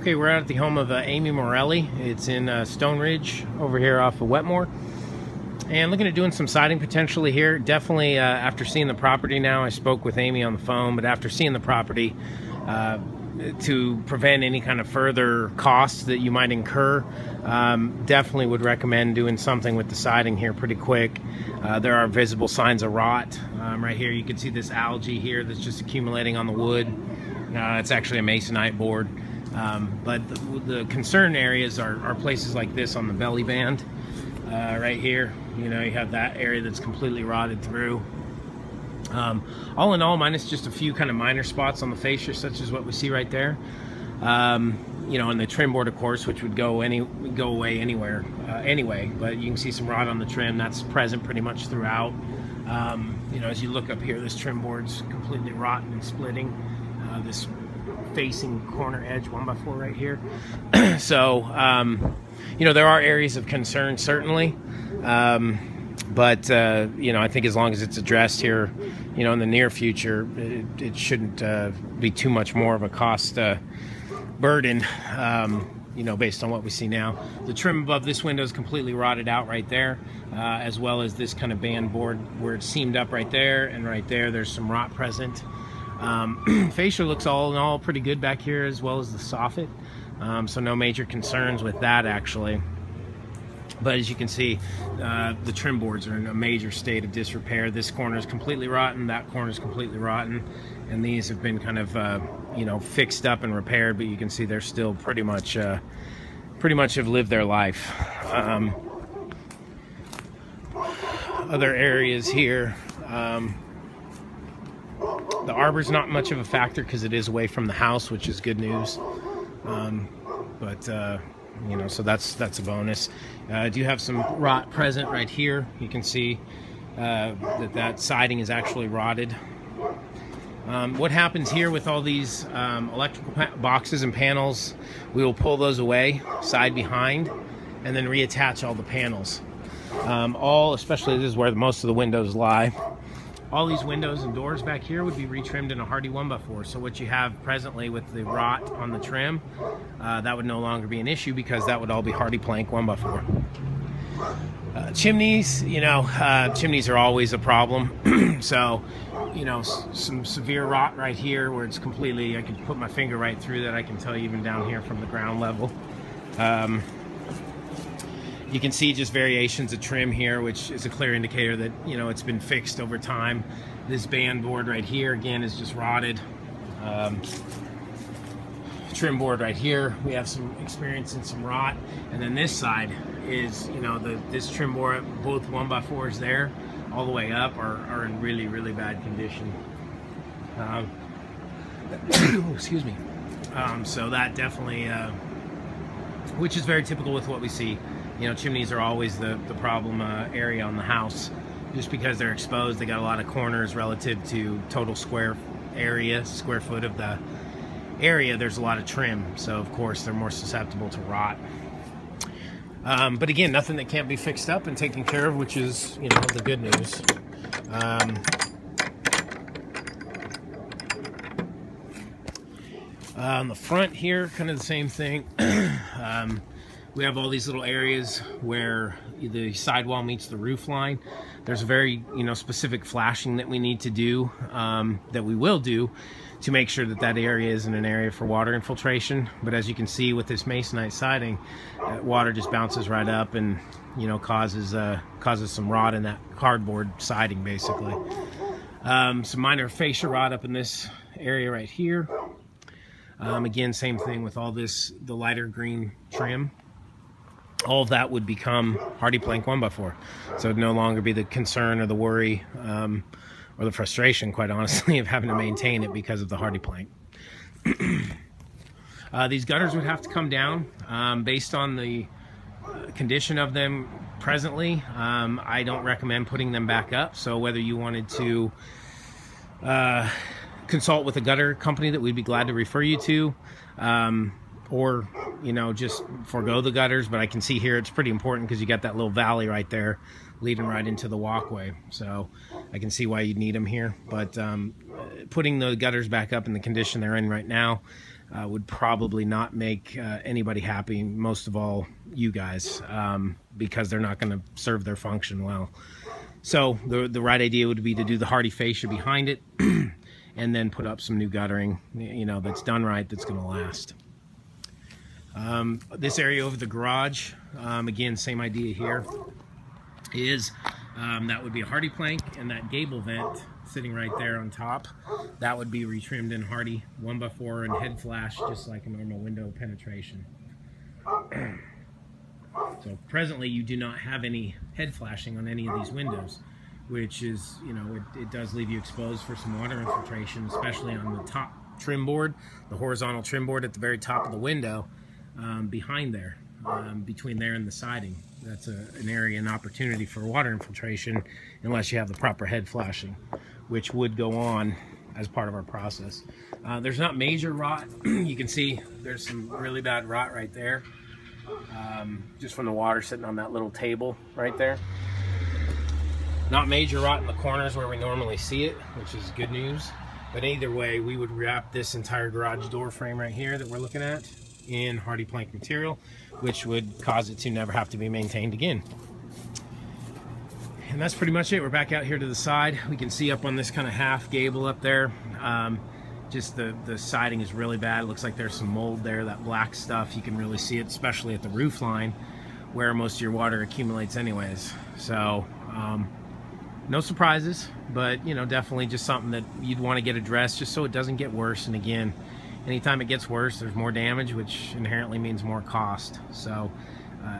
Okay, we're out at the home of Amy Morelli. It's in Stone Ridge over here off of Wetmore. And looking at doing some siding potentially here. Definitely after seeing the property now, I spoke with Amy on the phone, but after seeing the property, to prevent any kind of further costs that you might incur, definitely would recommend doing something with the siding here pretty quick. There are visible signs of rot. Right here you can see this algae here that's just accumulating on the wood. It's actually a masonite board. But the concern areas are places like this on the belly band. Right here, you know, you have that area that's completely rotted through. All in all, minus just a few kind of minor spots on the fascia, such as what we see right there. You know, and the trim board, of course, which would go away anywhere anyway. But you can see some rot on the trim that's present pretty much throughout. You know, as you look up here, this trim board's completely rotten and splitting. This facing corner edge 1x4 right here. So you know, there are areas of concern certainly, but you know, I think as long as it's addressed here, you know, in the near future, it shouldn't be too much more of a cost burden, you know, based on what we see now. The trim above this window is completely rotted out right there, as well as this kind of band board where it's seamed up right there, and right there there's some rot present. Fascia looks all in all pretty good back here, as well as the soffit, so no major concerns with that actually. But as you can see, the trim boards are in a major state of disrepair. This corner is completely rotten, that corner is completely rotten, and these have been kind of you know, fixed up and repaired, but you can see they're still pretty much have lived their life. Other areas here, the arbor's not much of a factor because it is away from the house, which is good news. But you know, so that's a bonus. I do have some rot present right here. You can see that siding is actually rotted. What happens here with all these electrical boxes and panels, we will pull those away side behind and then reattach all the panels. Especially this is where most of the windows lie. All these windows and doors back here would be retrimmed in a Hardie 1x4. So what you have presently with the rot on the trim, that would no longer be an issue because that would all be Hardie plank 1x4. Chimneys, you know, chimneys are always a problem. So, you know, some severe rot right here where it's completely, I could put my finger right through that. I can tell you even down here from the ground level. You can see just variations of trim here, which is a clear indicator that, you know, it's been fixed over time. This band board right here, again, is just rotted. Trim board right here, we have some experience in some rot. And then this side is, you know, this trim board, both 1x4s there, all the way up, are in really, really bad condition. Excuse me. So that definitely, which is very typical with what we see. You know, chimneys are always the problem area on the house, just because they're exposed. They got a lot of corners relative to total square foot of the area. There's a lot of trim, so of course they're more susceptible to rot. But again, nothing that can't be fixed up and taken care of, which is, you know, the good news. On the front here, kind of the same thing. We have all these little areas where the sidewall meets the roof line. There's a very, you know, specific flashing that we need to do, that we will do, to make sure that that area isn't an area for water infiltration. But as you can see with this masonite siding, water just bounces right up and, you know, causes some rot in that cardboard siding basically. Some minor fascia rot up in this area right here. Again, same thing with all this, the lighter green trim. All of that would become Hardie plank 1x4. So it would no longer be the concern or the worry or the frustration, quite honestly, of having to maintain it because of the Hardie plank. These gutters would have to come down based on the condition of them presently. I don't recommend putting them back up. So whether you wanted to consult with a gutter company that we'd be glad to refer you to, or, you know, just forego the gutters. But I can see here it's pretty important because you got that little valley right there leading right into the walkway, so I can see why you'd need them here. But putting the gutters back up in the condition they're in right now, would probably not make anybody happy, most of all you guys, because they're not going to serve their function well. So the right idea would be to do the Hardie fascia behind it and then put up some new guttering, you know, that's done right, that's going to last. This area over the garage, again, same idea here, is that would be a Hardie plank, and that gable vent sitting right there on top, that would be retrimmed in Hardie 1x4 and head flash, just like a normal window penetration. So presently you do not have any head flashing on any of these windows, which is, you know, it does leave you exposed for some water infiltration, especially on the top trim board, the horizontal trim board at the very top of the window, behind there, between there and the siding. That's an area, an opportunity for water infiltration, unless you have the proper head flashing, which would go on as part of our process. There's not major rot. You can see there's some really bad rot right there, just from the water sitting on that little table right there. Not major rot in the corners where we normally see it, which is good news. But either way, we would wrap this entire garage door frame right here that we're looking at in Hardie plank material, which would cause it to never have to be maintained again. And that's pretty much it. We're back out here to the side. We can see up on this kind of half gable up there, just the siding is really bad. It looks like there's some mold there, that black stuff. You can really see it, especially at the roof line where most of your water accumulates anyways. So no surprises, but you know, definitely just something that you'd want to get addressed just so it doesn't get worse. And again, anytime it gets worse, there's more damage, which inherently means more cost. So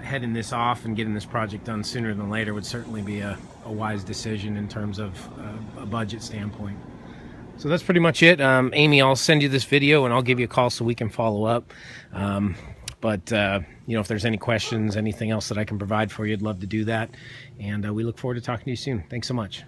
heading this off and getting this project done sooner than later would certainly be a wise decision in terms of a budget standpoint. So that's pretty much it. Amy, I'll send you this video and I'll give you a call so we can follow up. But you know, if there's any questions, anything else that I can provide for you, I'd love to do that. And we look forward to talking to you soon. Thanks so much.